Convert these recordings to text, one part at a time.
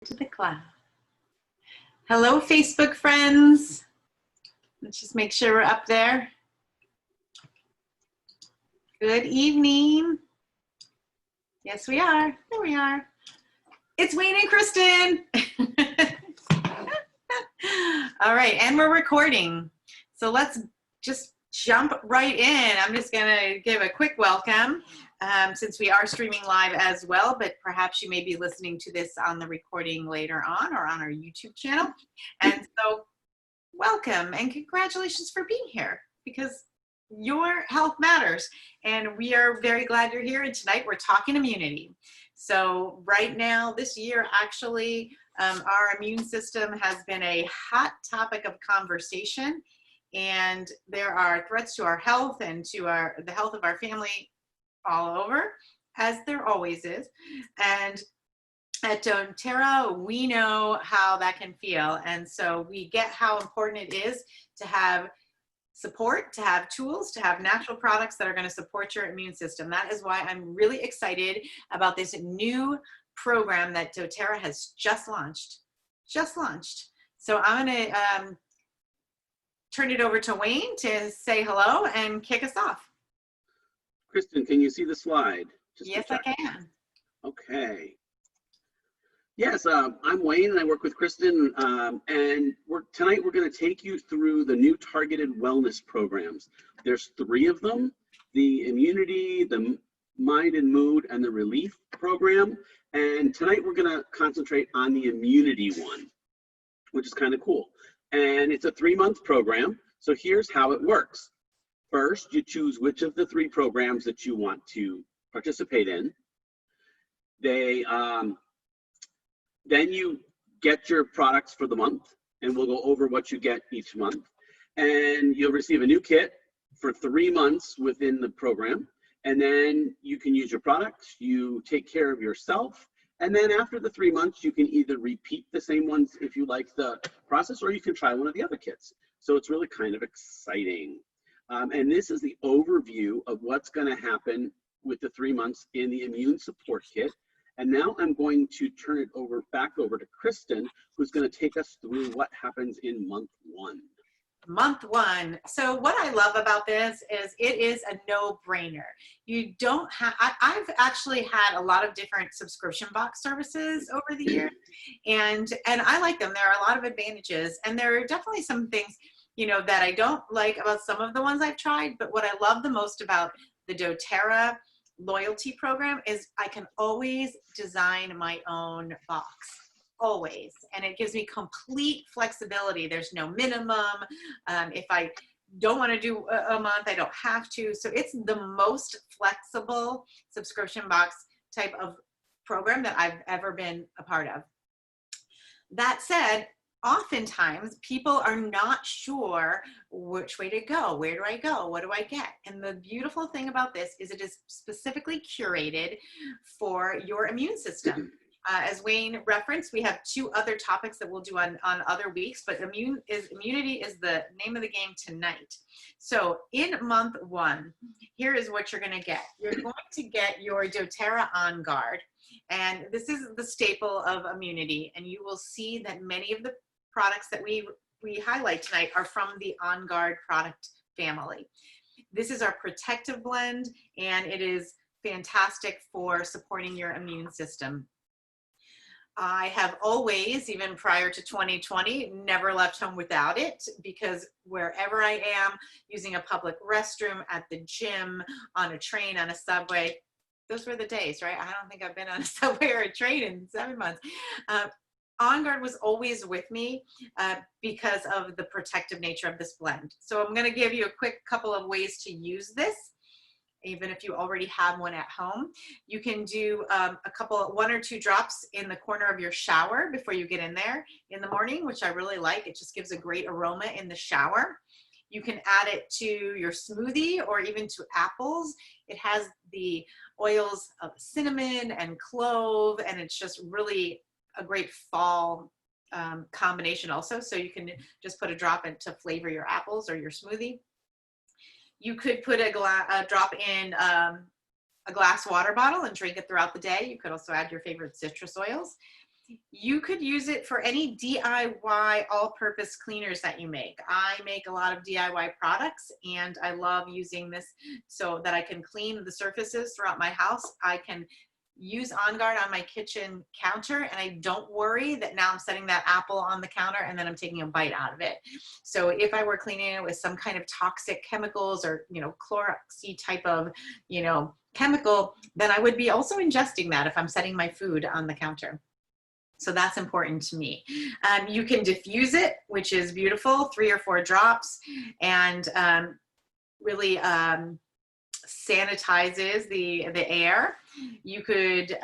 To the cloud. Hello, Facebook friends. Let's just make sure we're up there. Good evening. Yes, we are. There we are. It's Wayne and Kristen. All right, and we're recording. So let's just jump right in. I'm just gonna give a quick welcome since we are streaming live as well, but perhaps you may be listening to this on the recording later on or on our YouTube channel. And so welcome and congratulations for being here, because your health matters. And we are very glad you're here. And tonight we're talking immunity. So right now, this year, actually, our immune system has been a hot topic of conversation. And there are threats to our health and to the health of our family all over, as there always is. And at doTERRA, we know how that can feel. And so we get how important it is to have support, to have tools, to have natural products that are going to support your immune system. That is why I'm really excited about this new program that doTERRA has just launched. So I'm going to turn it over to Wayne to say hello and kick us off. Kristen, can you see the slide? Yes, I can. Okay. Yes, I'm Wayne and I work with Kristen, and tonight we're going to take you through the new targeted wellness programs. There's 3 of them: the immunity, the mind and mood, and the relief program. And tonight we're going to concentrate on the immunity one, which is kind of cool. And it's a 3-month program. So here's how it works. First, you choose which of the 3 programs that you want to participate in. Then you get your products for the month, and we'll go over what you get each month. And you'll receive a new kit for 3 months within the program. And then you can use your products, you take care of yourself. And then after the 3 months, you can either repeat the same ones if you like the process, or you can try one of the other kits. So it's really kind of exciting. And this is the overview of what's going to happen with the 3 months in the immune support kit. And now I'm going to turn it back over to Kristen, who's going to take us through what happens in month 1. Month 1. So what I love about this is it is a no-brainer. You don't have, I've actually had a lot of different subscription box services over the years, and I like them. There are a lot of advantages, and there are definitely some things, you know, that I don't like about some of the ones I've tried. But what I love the most about the doTERRA loyalty program is I can always design my own box. Always. And it gives me complete flexibility. There's no minimum. If I don't want to do a month, I don't have to. So it's the most flexible subscription box type of program that I've ever been a part of. That said, oftentimes people are not sure which way to go. Where do I go? What do I get? And the beautiful thing about this is it is specifically curated for your immune system. As Wayne referenced, we have 2 other topics that we'll do on other weeks, but immunity is the name of the game tonight. So in month 1, here is what you're going to get. You're going to get your doTERRA OnGuard, and this is the staple of immunity. And you will see that many of the products that we highlight tonight are from the OnGuard product family. This is our protective blend, and it is fantastic for supporting your immune system. I have always, even prior to 2020, never left home without it, because wherever I am, using a public restroom, at the gym, on a train, on a subway, those were the days, right? I don't think I've been on a subway or a train in 7 months. OnGuard was always with me because of the protective nature of this blend. So I'm going to give you a quick couple of ways to use this. Even if you already have one at home, you can do 1 or 2 drops in the corner of your shower before you get in there in the morning, which I really like. It just gives a great aroma in the shower. You can add it to your smoothie or even to apples. It has the oils of cinnamon and clove, and it's just really a great fall combination also. So you can just put a drop in to flavor your apples or your smoothie. You could put a drop in a glass water bottle and drink it throughout the day. You could also add your favorite citrus oils. You could use it for any DIY all-purpose cleaners that you make. I make a lot of DIY products, and I love using this so that I can clean the surfaces throughout my house. I can use OnGuard on my kitchen counter, and I don't worry that now I'm setting that apple on the counter and then I'm taking a bite out of it. So if I were cleaning it with some kind of toxic chemicals or, you know, Cloroxy type of, you know, chemical, then I would be also ingesting that if I'm setting my food on the counter. So that's important to me. You can diffuse it, which is beautiful, 3 or 4 drops, and really sanitizes the air. You could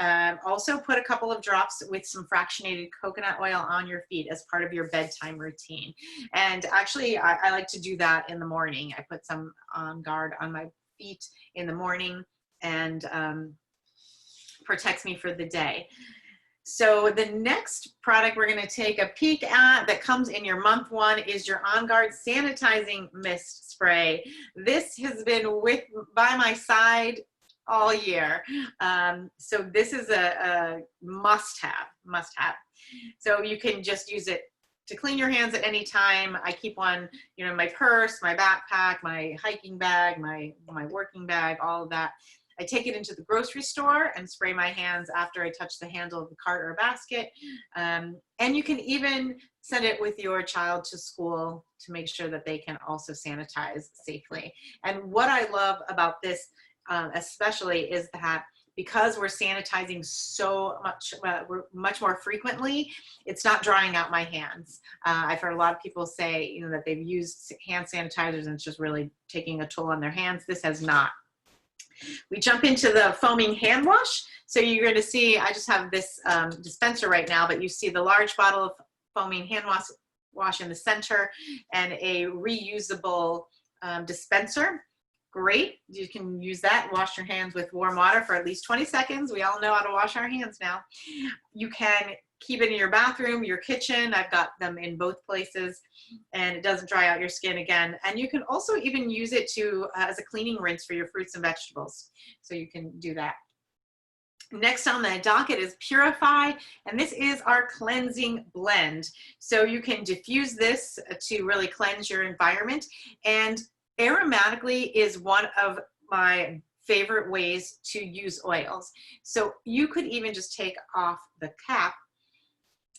also put a couple of drops with some fractionated coconut oil on your feet as part of your bedtime routine. And actually, I like to do that in the morning. I put some OnGuard on my feet in the morning, and protects me for the day. So the next product we're going to take a peek at that comes in your month 1 is your OnGuard Sanitizing Mist Spray. This has been by my side all year. So this is a must-have. So you can just use it to clean your hands at any time. I keep one, you know, in my purse, my backpack, my hiking bag, my working bag, all of that. I take it into the grocery store and spray my hands after I touch the handle of the cart or basket. And you can even send it with your child to school to make sure that they can also sanitize safely. And what I love about this especially is that because we're sanitizing so much, much more frequently, it's not drying out my hands. I've heard a lot of people say, you know, that they've used hand sanitizers and it's just really taking a toll on their hands. This has not. We jump into the foaming hand wash. So you're going to see, I just have this dispenser right now, but you see the large bottle of foaming hand wash in the center and a reusable dispenser. Great. You can use that, wash your hands with warm water for at least 20 seconds. We all know how to wash our hands now. You can keep it in your bathroom, your kitchen. I've got them in both places, and it doesn't dry out your skin again. And you can also even use it to as a cleaning rinse for your fruits and vegetables. So you can do that. Next on the docket is Purify, and this is our cleansing blend. So you can diffuse this to really cleanse your environment. And aromatically is one of my favorite ways to use oils. So you could even just take off the cap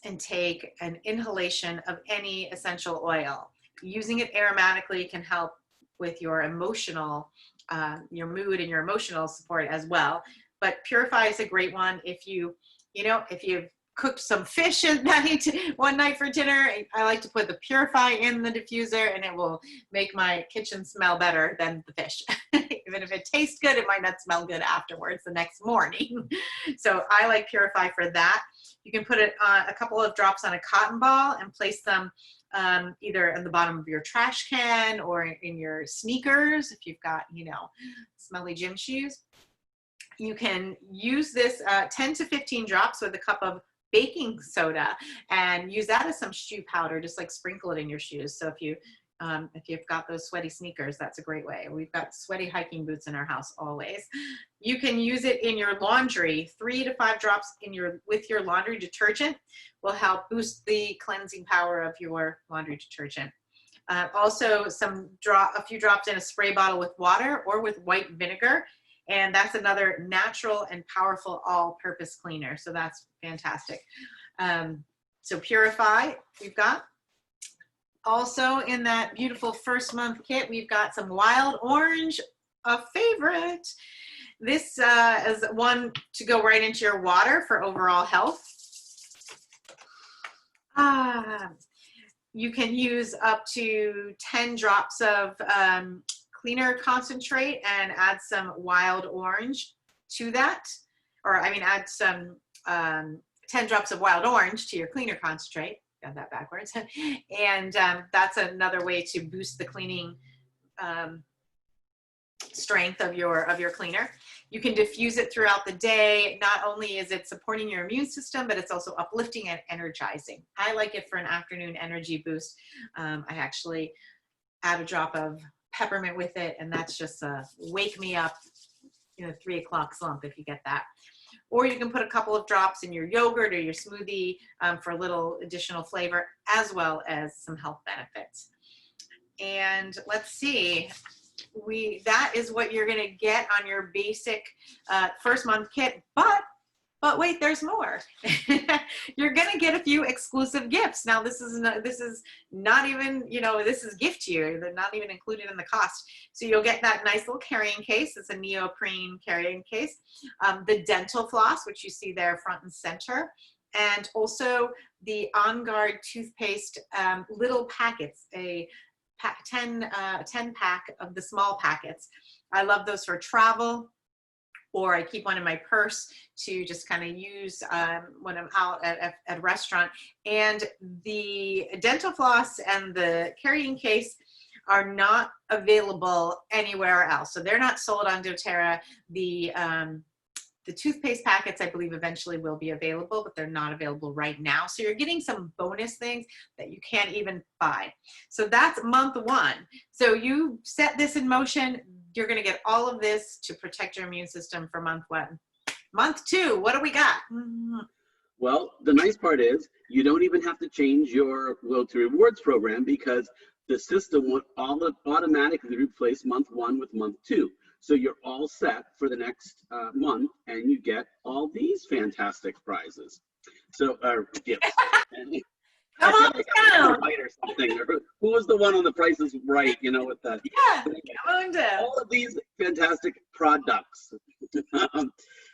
and take an inhalation of any essential oil. Using it aromatically can help with your emotional, your mood and your emotional support as well. But Purify is a great one. If you've cooked some fish at night, one night for dinner, I like to put the Purify in the diffuser, and it will make my kitchen smell better than the fish. Even if it tastes good, it might not smell good afterwards the next morning. So I like Purify for that. You can put it on a couple of drops on a cotton ball and place them either in the bottom of your trash can or in your sneakers if you've got, you know, smelly gym shoes. You can use this 10 to 15 drops with a cup of baking soda and use that as some shoe powder, just like sprinkle it in your shoes. So if you've got those sweaty sneakers, that's a great way. We've got sweaty hiking boots in our house always. You can use it in your laundry. 3 to 5 drops with your laundry detergent will help boost the cleansing power of your laundry detergent. Also, a few drops in a spray bottle with water or with white vinegar. And that's another natural and powerful all-purpose cleaner. So that's fantastic. So Purify, we've got. Also in that beautiful first month kit, we've got some wild orange, a favorite. This is one to go right into your water for overall health. You can use up to 10 drops of cleaner concentrate and add some wild orange to that. Or I mean, add some 10 drops of wild orange to your cleaner concentrate. Got that backwards. And that's another way to boost the cleaning strength of your cleaner. You can diffuse it throughout the day. Not only is it supporting your immune system, but it's also uplifting and energizing. I like it for an afternoon energy boost. I actually add a drop of peppermint with it, and that's just a wake me up, 3 o'clock slump if you get that. or you can put a couple of drops in your yogurt or your smoothie for a little additional flavor, as well as some health benefits. And let's see, that is what you're going to get on your basic first month kit, but wait, there's more. You're going to get a few exclusive gifts. Now, this is not even, you know, this is gift to you. They're not even included in the cost. So you'll get that nice little carrying case. It's a neoprene carrying case. The dental floss, which you see there front and center. And also the OnGuard toothpaste little packets, a 10 pack of the small packets. I love those for travel, or I keep one in my purse to just kind of use when I'm out at a restaurant. And the dental floss and the carrying case are not available anywhere else. So they're not sold on doTERRA. The toothpaste packets, I believe, eventually will be available, but they're not available right now. So you're getting some bonus things that you can't even buy. So that's month one. So you set this in motion, you're gonna get all of this to protect your immune system for month one. Month two, what do we got? Well, the nice part is you don't even have to change your loyalty rewards program, because the system will automatically replace month one with month two. So you're all set for the next month, and you get all these fantastic prizes. So, gifts. Come on down. Or something. Or who was the one on The Price is Right? You know, with that. Yeah, come on down. All of these fantastic products.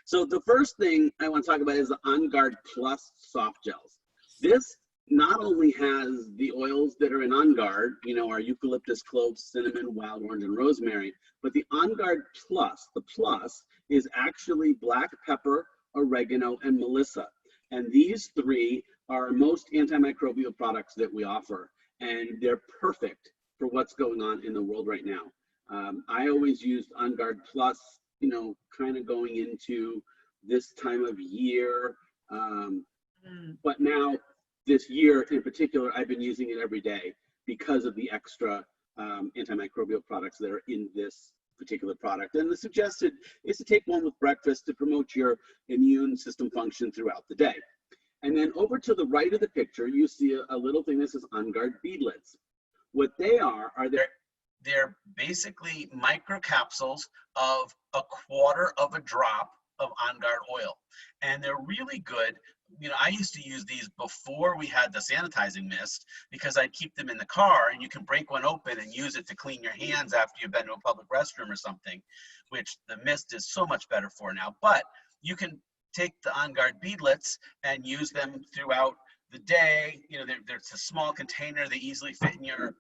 So the first thing I want to talk about is the OnGuard Plus soft gels. This not only has the oils that are in OnGuard, you know, our eucalyptus, clove, cinnamon, wild orange, and rosemary, but the OnGuard Plus, the plus, is actually black pepper, oregano, and melissa. And these three are most antimicrobial products that we offer, and they're perfect for what's going on in the world right now. I always used OnGuard Plus, you know, kind of going into this time of year, but now this year in particular, I've been using it every day because of the extra antimicrobial products that are in this particular product. And the suggested is to take one with breakfast to promote your immune system function throughout the day. And then over to the right of the picture, you see a little thing that says OnGuard beadlets. What they are they're basically microcapsules of 1/4 of a drop of OnGuard oil. And they're really good. You know, I used to use these before we had the sanitizing mist, because I'd keep them in the car, and you can break one open and use it to clean your hands after you've been to a public restroom or something, which the mist is so much better for now. But you can take the OnGuard beadlets and use them throughout the day. You know, there's a small container. They easily fit in your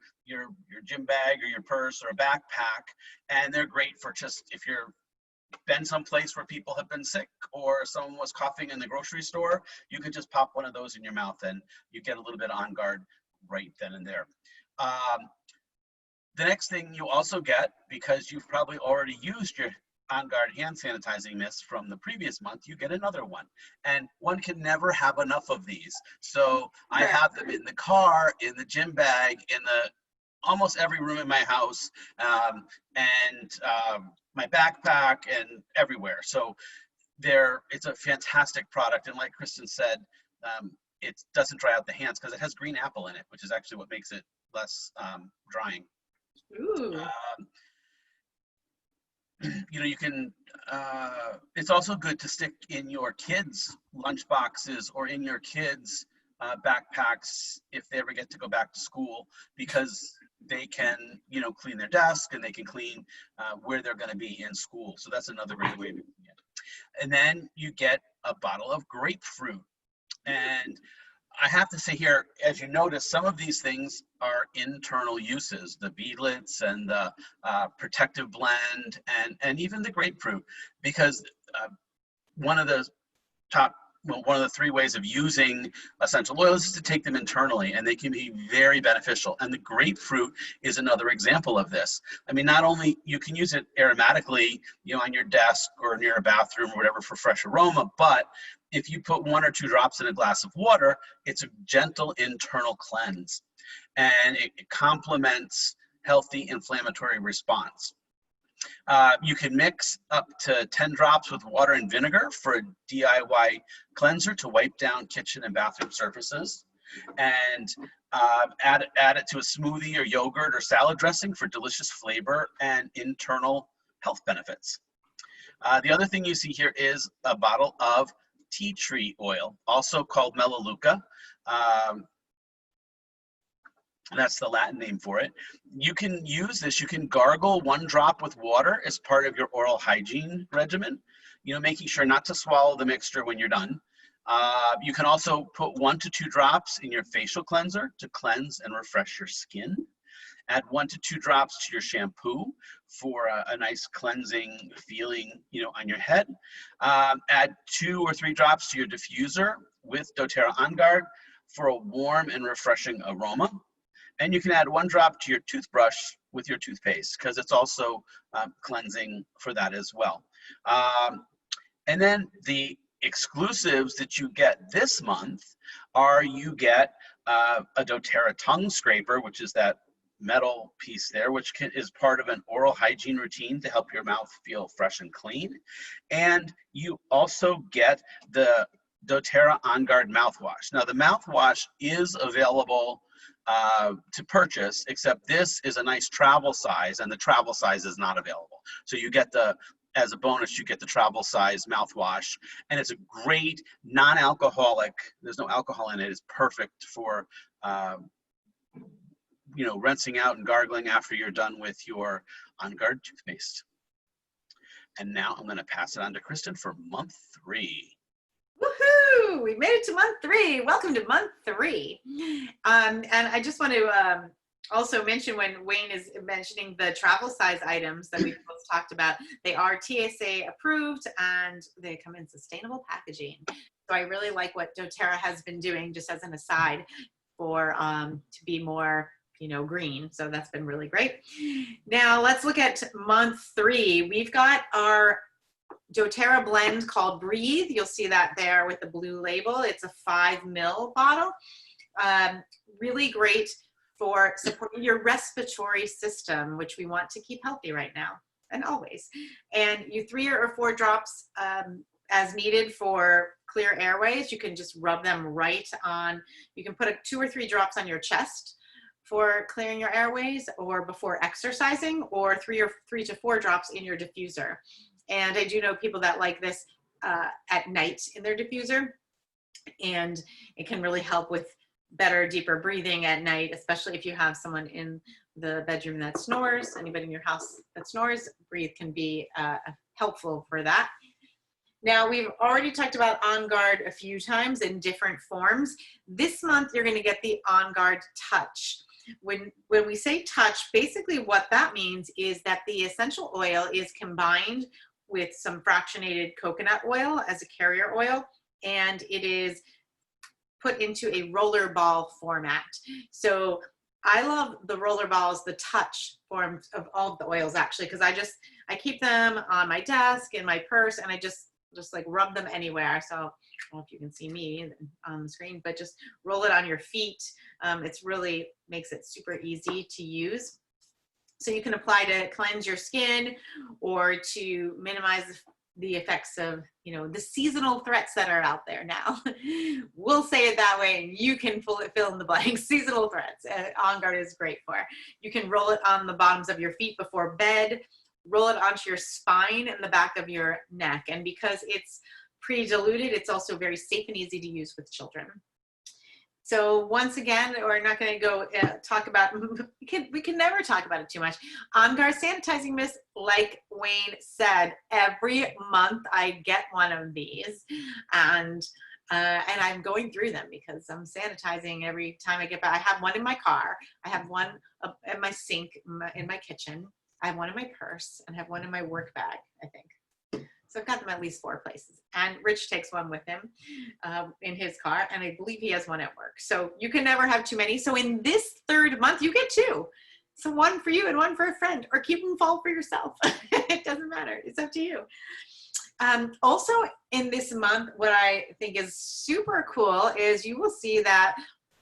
gym bag or your purse or a backpack, and they're great for just if you're been someplace where people have been sick or someone was coughing in the grocery store, you could just pop one of those in your mouth and you get a little bit of OnGuard right then and there. The next thing you also get, because you've probably already used your OnGuard hand sanitizing mist from the previous month, you get another one. And one can never have enough of these. So I have them in the car, in the gym bag, in almost every room in my house, and my backpack, and everywhere. So it's a fantastic product. And like Kristen said, it doesn't dry out the hands because it has green apple in it, which is actually what makes it less drying. Ooh. You know, you can, it's also good to stick in your kids' lunch boxes or in your kids' backpacks if they ever get to go back to school, because they can, you know, clean their desk and they can clean where they're going to be in school. So that's another great way of doing it. And then you get a bottle of grapefruit. And I have to say here, as you notice, some of these things are internal uses, the beadlets and the protective blend, and even the grapefruit, because one of the three ways of using essential oils is to take them internally, and they can be very beneficial. And the grapefruit is another example of this. I mean, not only you can use it aromatically, you know, on your desk or near a bathroom or whatever for fresh aroma, but if you put 1 or 2 drops in a glass of water, it's a gentle internal cleanse, and it complements healthy inflammatory response. You can mix up to 10 drops with water and vinegar for a DIY cleanser to wipe down kitchen and bathroom surfaces. And add it to a smoothie or yogurt or salad dressing for delicious flavor and internal health benefits. The other thing you see here is a bottle of tea tree oil, also called Melaleuca. That's the Latin name for it. You can use this, you can gargle 1 drop with water as part of your oral hygiene regimen, making sure not to swallow the mixture when you're done. You can also put 1 to 2 drops in your facial cleanser to cleanse and refresh your skin. Add 1 to 2 drops to your shampoo for a nice cleansing feeling, on your head. Add 2 or 3 drops to your diffuser with doTERRA OnGuard for a warm and refreshing aroma. And you can add 1 drop to your toothbrush with your toothpaste because it's also cleansing for that as well. And then the exclusives that you get this month are you get a doTERRA tongue scraper, which is that metal piece there, which is part of an oral hygiene routine to help your mouth feel fresh and clean. And you also get the doTERRA OnGuard mouthwash. Now the mouthwash is available to purchase, except this is a nice travel size and the travel size is not available. So you get as a bonus, you get the travel size mouthwash, and it's a great non-alcoholic, there's no alcohol in it, it's perfect for rinsing out and gargling after you're done with your OnGuard toothpaste. And now I'm going to pass it on to Kristen for month 3. Woohoo! We made it to month 3. Welcome to month 3. And I just want to also mention, when Wayne is mentioning the travel size items that we've both talked about, they are TSA approved and they come in sustainable packaging. So I really like what doTERRA has been doing, just as an aside, for to be more green. So that's been really great. Now let's look at month 3. We've got our doTERRA blend called Breathe. You'll see that there with the blue label. It's a 5 ml bottle. Really great for supporting your respiratory system, which we want to keep healthy right now and always. And you 3 or 4 drops as needed for clear airways. You can just rub them right on. You can put 2 or 3 drops on your chest for clearing your airways, or before exercising, or 3 to 4 drops in your diffuser. And I do know people that like this at night in their diffuser, and it can really help with better, deeper breathing at night, especially if you have someone in the bedroom that snores. Anybody in your house that snores, Breathe can be helpful for that. Now, we've already talked about OnGuard a few times in different forms. This month, you're going to get the OnGuard Touch. When we say touch, basically what that means is that the essential oil is combined with some fractionated coconut oil as a carrier oil, and it is put into a roller ball format. So I love the roller balls, the touch forms of all of the oils, actually, because I keep them on my desk, in my purse, and I just like rub them anywhere. So I don't know if you can see me on the screen, but just roll it on your feet. It's really makes it super easy to use. So you can apply to cleanse your skin or to minimize the effects of, the seasonal threats that are out there now. We'll say it that way, and you can fill in the blanks. Seasonal threats, OnGuard is great for. You can roll it on the bottoms of your feet before bed, roll it onto your spine and the back of your neck. And because it's pre-diluted, it's also very safe and easy to use with children. So once again, we're not going to go talk about, we can never talk about it too much. OnGuard sanitizing mist, like Wayne said, every month I get one of these, and I'm going through them because I'm sanitizing every time I get back. I have one in my car. I have one at my sink in my kitchen. I have one in my purse, and I have one in my work bag, I think. So I've got them at least 4 places. And Rich takes one with him in his car, and I believe he has one at work. So you can never have too many. So in this 3rd month, you get 2. So one for you and one for a friend, or keep them all for yourself. It doesn't matter. It's up to you. Also in this month, what I think is super cool is you will see that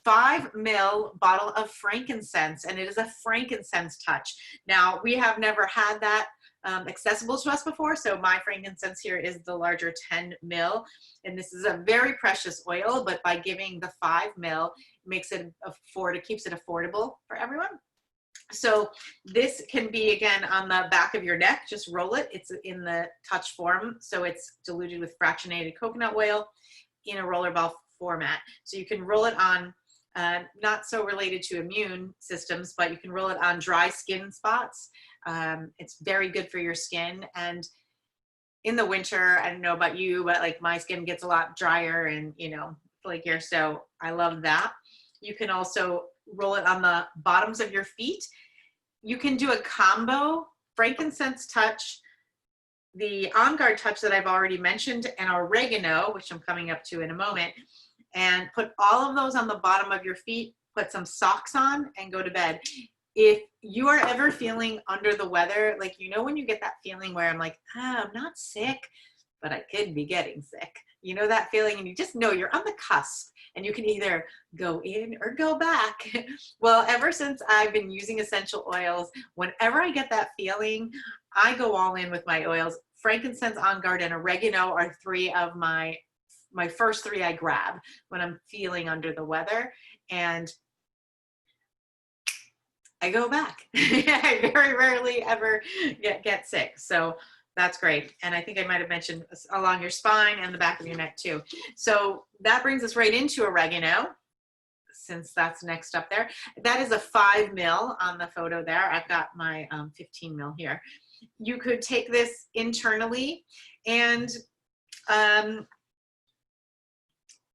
5 ml bottle of frankincense, and it is a frankincense touch. Now, we have never had that accessible to us before. So my frankincense here is the larger 10 mil, and this is a very precious oil, but by giving the 5 mil, makes it keeps it affordable for everyone. So this can be, again, on the back of your neck, just roll it. It's in the touch form, so it's diluted with fractionated coconut oil in a roller ball format. So you can roll it on, not so related to immune systems, but you can roll it on dry skin spots. It's very good for your skin. And in the winter, I don't know about you, but like my skin gets a lot drier and, you know, flakier. So I love that. You can also roll it on the bottoms of your feet. You can do a combo, frankincense touch, the OnGuard touch that I've already mentioned, and oregano, which I'm coming up to in a moment, and put all of those on the bottom of your feet, put some socks on, and go to bed. If you are ever feeling under the weather, like, you know, when you get that feeling where I'm like, I'm not sick, but I could be getting sick. You know that feeling, and you just know you're on the cusp, and you can either go in or go back. Well, ever since I've been using essential oils, whenever I get that feeling, I go all in with my oils. Frankincense, OnGuard, and oregano are three of my first three I grab when I'm feeling under the weather, and I go back. I very rarely ever get sick. So that's great. And I think I might have mentioned along your spine and the back of your neck too. So that brings us right into oregano, since that's next up there. That is a 5 mil on the photo there. I've got my 15 mil here. You could take this internally, and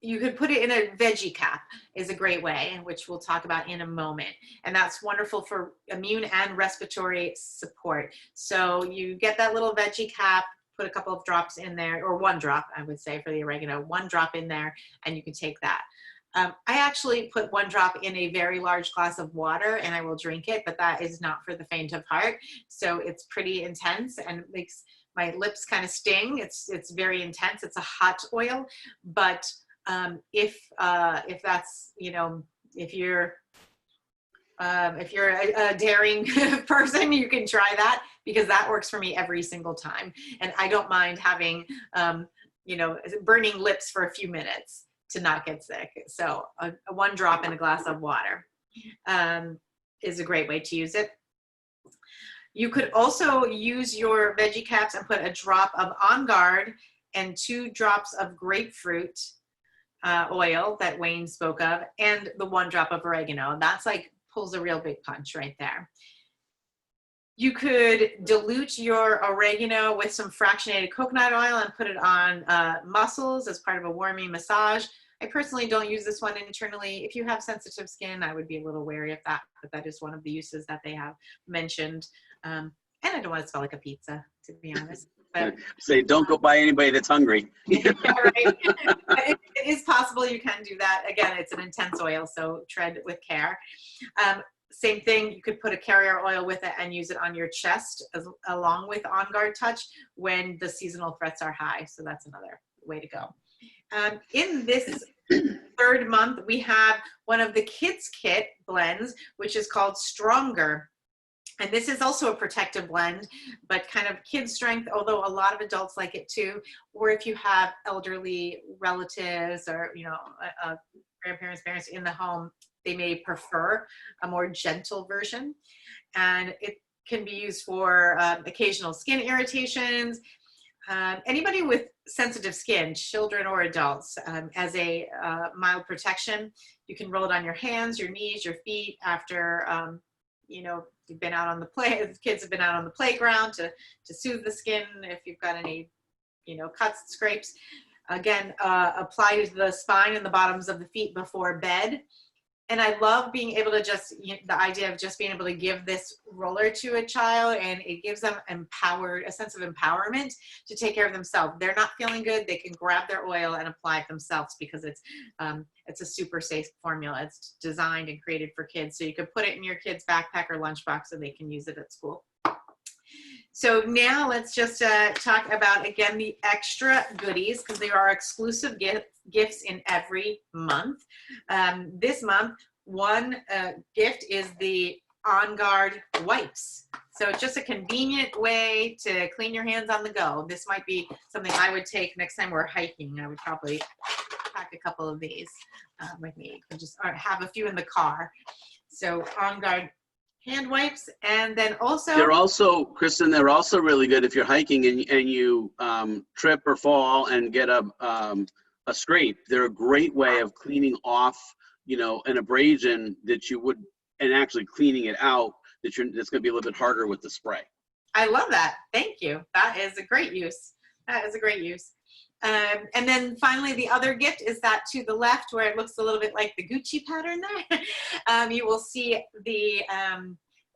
you could put it in a veggie cap, is a great way, which we'll talk about in a moment. And that's wonderful for immune and respiratory support. So you get that little veggie cap, put a couple of drops in there, or 1 drop, I would say, for the oregano, 1 drop in there, and you can take that. I actually put 1 drop in a very large glass of water, and I will drink it, but that is not for the faint of heart. So it's pretty intense and makes my lips kind of sting. It's very intense. It's a hot oil, but if that's, you know, if you're a daring person, you can try that, because that works for me every single time. And I don't mind having, you know, burning lips for a few minutes to not get sick. So a 1 drop in a glass of water is a great way to use it. You could also use your veggie caps and put a drop of OnGuard and 2 drops of grapefruit oil that Wayne spoke of, and the 1 drop of oregano. That's like pulls a real big punch right there. You could dilute your oregano with some fractionated coconut oil and put it on muscles as part of a warming massage. I personally don't use this one internally. If you have sensitive skin, I would be a little wary of that, but that is one of the uses that they have mentioned. And I don't want to smell like a pizza, to be honest. But, say, don't go by anybody that's hungry. Yeah, right. It is possible you can do that. Again, it's an intense oil, so tread with care. Same thing, you could put a carrier oil with it and use it on your chest along with OnGuard Touch when the seasonal threats are high. So that's another way to go. In this 3rd month, we have one of the Kids Kit blends, which is called Stronger. And this is also a protective blend, but kind of kid strength, although a lot of adults like it too. Or if you have elderly relatives or, you know, grandparents, parents in the home, they may prefer a more gentle version. And it can be used for occasional skin irritations. Anybody with sensitive skin, children or adults, as a mild protection. You can roll it on your hands, your knees, your feet after, you know, you've been out on the kids have been out on the playground to soothe the skin if you've got any, you know, cuts, scrapes. Again, apply to the spine and the bottoms of the feet before bed. And I love being able to the idea of just being able to give this roller to a child, and it gives them a sense of empowerment to take care of themselves. They're not feeling good, they can grab their oil and apply it themselves, because it's a super safe formula. It's designed and created for kids. So you could put it in your kid's backpack or lunchbox so they can use it at school. So now let's just talk about, again, the extra goodies, because there are exclusive gifts in every month. This month, one gift is the OnGuard wipes So it's just a convenient way to clean your hands on the go. This might be something I would take next time we're hiking. I would probably pack a couple of these with me, and just have a few in the car. So OnGuard hand wipes, and then also they're also, Kristen, they're also really good if you're hiking and you trip or fall and get a scrape. They're a great way of cleaning off, you know, an abrasion that you would, and actually cleaning it out that's going to be a little bit harder with the spray. I love that. Thank you. That is a great use. That is a great use. And then finally, the other gift is that to the left, where it looks a little bit like the Gucci pattern there, you will see the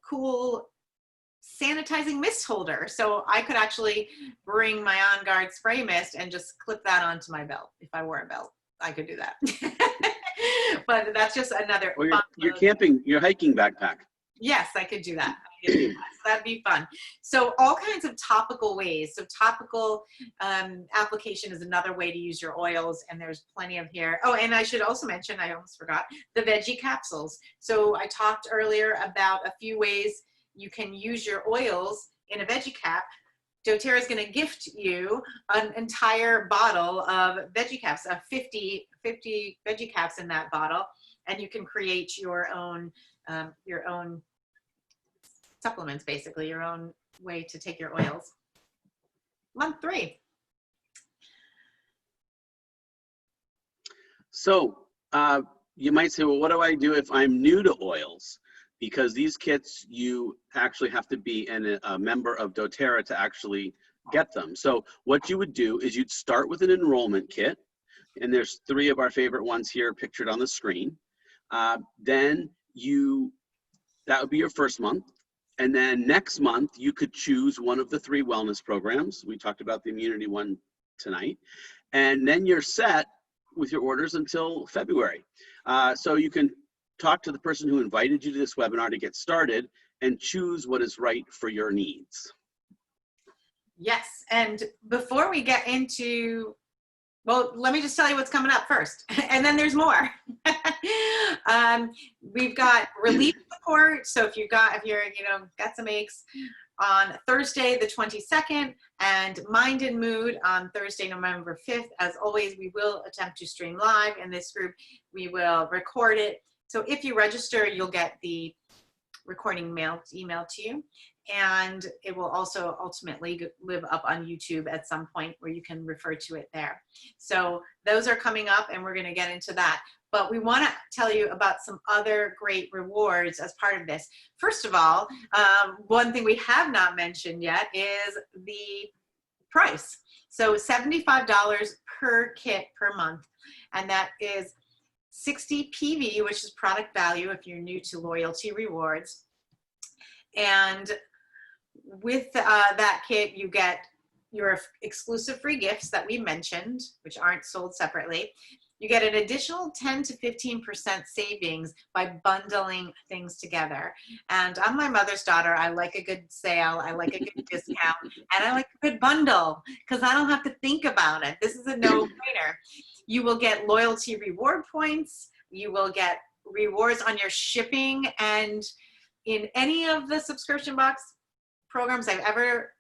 cool sanitizing mist holder. So I could actually bring my OnGuard spray mist and just clip that onto my belt. If I wore a belt, I could do that. But that's just another Or you're camping, your hiking backpack. Yes, I could do that. So that'd be fun. So all kinds of topical ways. So topical application is another way to use your oils, and there's plenty of here. Oh, and I should also mention, I almost forgot, the veggie capsules. So I talked earlier about a few ways you can use your oils in a veggie cap. doTERRA is going to gift you an entire bottle of veggie caps, 50 veggie caps in that bottle, and you can create your own supplements, basically your own way to take your oils. Month 3. So you might say, well, what do I do if I'm new to oils? Because these kits, you actually have to be a member of doTERRA to actually get them. So what you would do is you'd start with an enrollment kit, and there's 3 of our favorite ones here pictured on the screen. Then that would be your first month. And then next month, you could choose one of the 3 wellness programs. We talked about the immunity one tonight. And then you're set with your orders until February. So you can talk to the person who invited you to this webinar to get started and choose what is right for your needs. Yes, and before we get into, well, let me just tell you what's coming up first, and then there's more. We've got relief support. So if you're got some aches, on Thursday the 22nd, and Mind and Mood on Thursday, November 5th. As always, we will attempt to stream live in this group. We will record it. So if you register, you'll get the recording emailed to you, and it will also ultimately live up on YouTube at some point where you can refer to it there. So those are coming up, and we're going to get into that. But we want to tell you about some other great rewards as part of this. First of all, one thing we have not mentioned yet is the price. So $75 per kit per month, and that is 60 PV, which is product value if you're new to loyalty rewards. And with that kit, you get your exclusive free gifts that we mentioned, which aren't sold separately. You get an additional 10 to 15% savings by bundling things together. And I'm my mother's daughter. I like a good sale. I like a good discount. And I like a good bundle because I don't have to think about it. This is a no-brainer. You will get loyalty reward points. You will get rewards on your shipping. And in any of the subscription box programs I've ever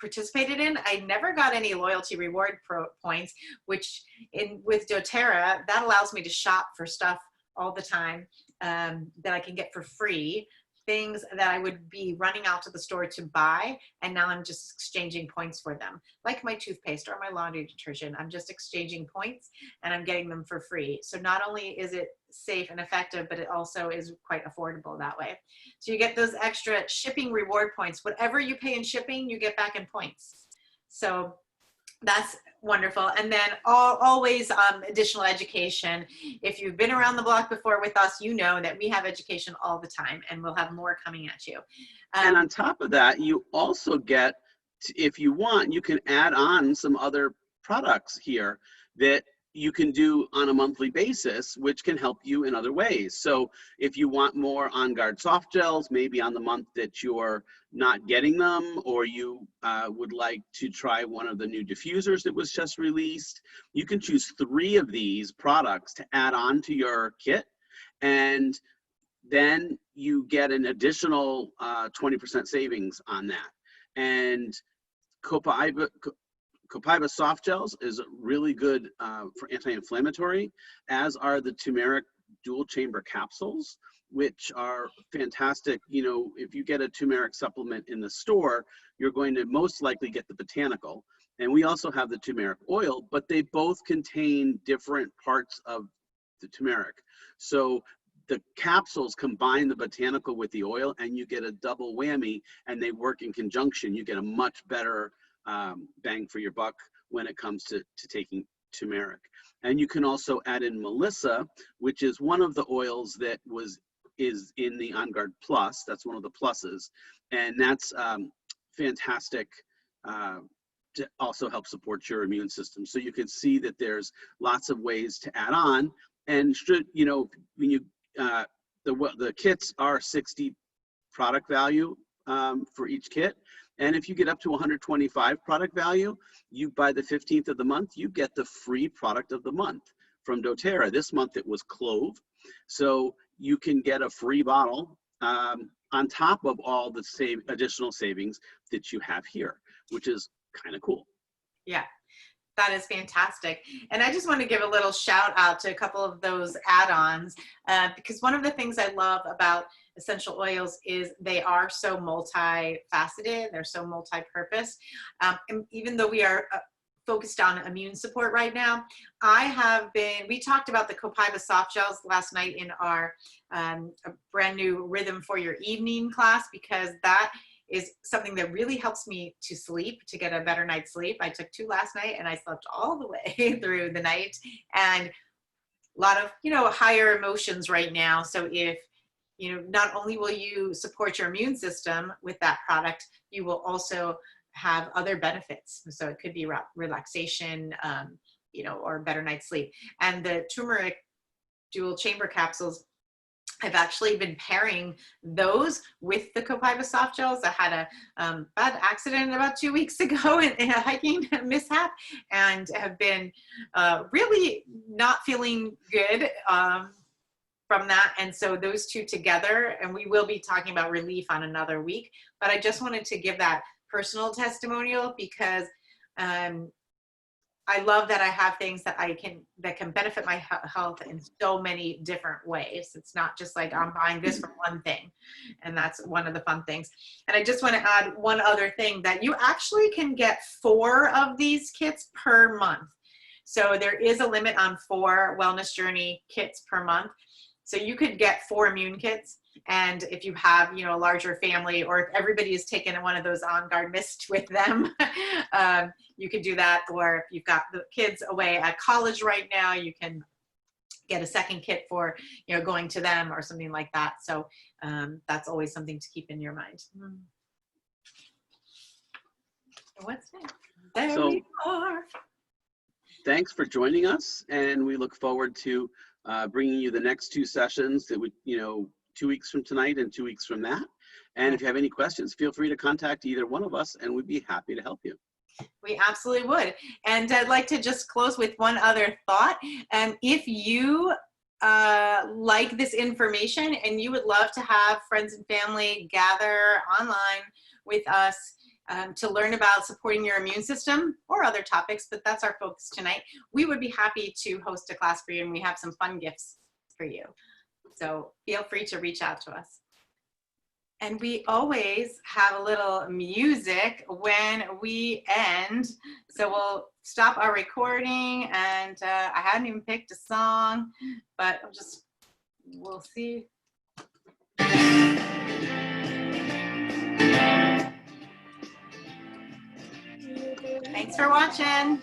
participated in, I never got any loyalty reward points, which with doTERRA, that allows me to shop for stuff all the time that I can get for free, things that I would be running out to the store to buy, and now I'm just exchanging points for them. Like my toothpaste or my laundry detergent, I'm just exchanging points and I'm getting them for free. So not only is it safe and effective, but it also is quite affordable that way. So you get those extra shipping reward points. Whatever you pay in shipping, you get back in points. So that's wonderful. And then always additional education. If you've been around the block before with us, you know that we have education all the time, and we'll have more coming at you. And on top of that, you also get, if you want, you can add on some other products here that you can do on a monthly basis, which can help you in other ways. So if you want more OnGuard soft gels, maybe on the month that you're not getting them, or you would like to try one of the new diffusers that was just released, you can choose 3 of these products to add on to your kit. And then you get an additional 20% savings on that. And Copaiba soft gels is really good for anti-inflammatory, as are the turmeric dual chamber capsules, which are fantastic. You know, if you get a turmeric supplement in the store, you're going to most likely get the botanical. And we also have the turmeric oil, but they both contain different parts of the turmeric. So the capsules combine the botanical with the oil, and you get a double whammy, and they work in conjunction. You get a much better bang for your buck when it comes to taking turmeric. And you can also add in Melissa, which is one of the oils that is in the OnGuard Plus. That's one of the pluses, and that's fantastic to also help support your immune system. So you can see that there's lots of ways to add on. And should, you know, when you the kits are 60 product value for each kit. And if you get up to 125 product value, you, by the 15th of the month, you get the free product of the month from doTERRA. This month it was clove. So you can get a free bottle on top of all the additional savings that you have here, which is kind of cool. Yeah, that is fantastic. And I just want to give a little shout out to a couple of those add-ons because one of the things I love about essential oils is they are so multifaceted, they're so multi-purpose. And even though we are focused on immune support right now, we talked about the Copaiba soft gels last night in our a brand new Rhythm for Your Evening class, because that is something that really helps me to sleep, to get a better night's sleep. I took 2 last night and I slept all the way through the night, and a lot of, you know, higher emotions right now. So if, you know, not only will you support your immune system with that product, you will also have other benefits. So it could be relaxation, you know, or better night's sleep. And the turmeric dual chamber capsules, I've actually been pairing those with the Copaiba soft gels. I had a bad accident about 2 weeks ago in a hiking mishap, and have been really not feeling good from that. And so those two together, and we will be talking about relief on another week, but I just wanted to give that personal testimonial because I love that I have things that that can benefit my health in so many different ways. It's not just like I'm buying this for one thing, and that's one of the fun things. And I just want to add one other thing, that you actually can get 4 of these kits per month. So there is a limit on 4 Wellness Journey kits per month. So you could get 4 immune kits. And if you have, you know, a larger family, or if everybody is taking one of those OnGuard Mist with them, you could do that. Or if you've got the kids away at college right now, you can get a second kit for, you know, going to them or something like that. So that's always something to keep in your mind. What's next? There we are. Thanks for joining us, and we look forward to bringing you the next 2 sessions that would, you know, 2 weeks from tonight and 2 weeks from that. And if you have any questions, feel free to contact either one of us, and we'd be happy to help you. We absolutely would. And I'd like to just close with one other thought. If you like this information and you would love to have friends and family gather online with us to learn about supporting your immune system or other topics, but that's our focus tonight, we would be happy to host a class for you, and we have some fun gifts for you. So feel free to reach out to us. And we always have a little music when we end. So we'll stop our recording, and I hadn't even picked a song, but we'll see. Thanks for watching.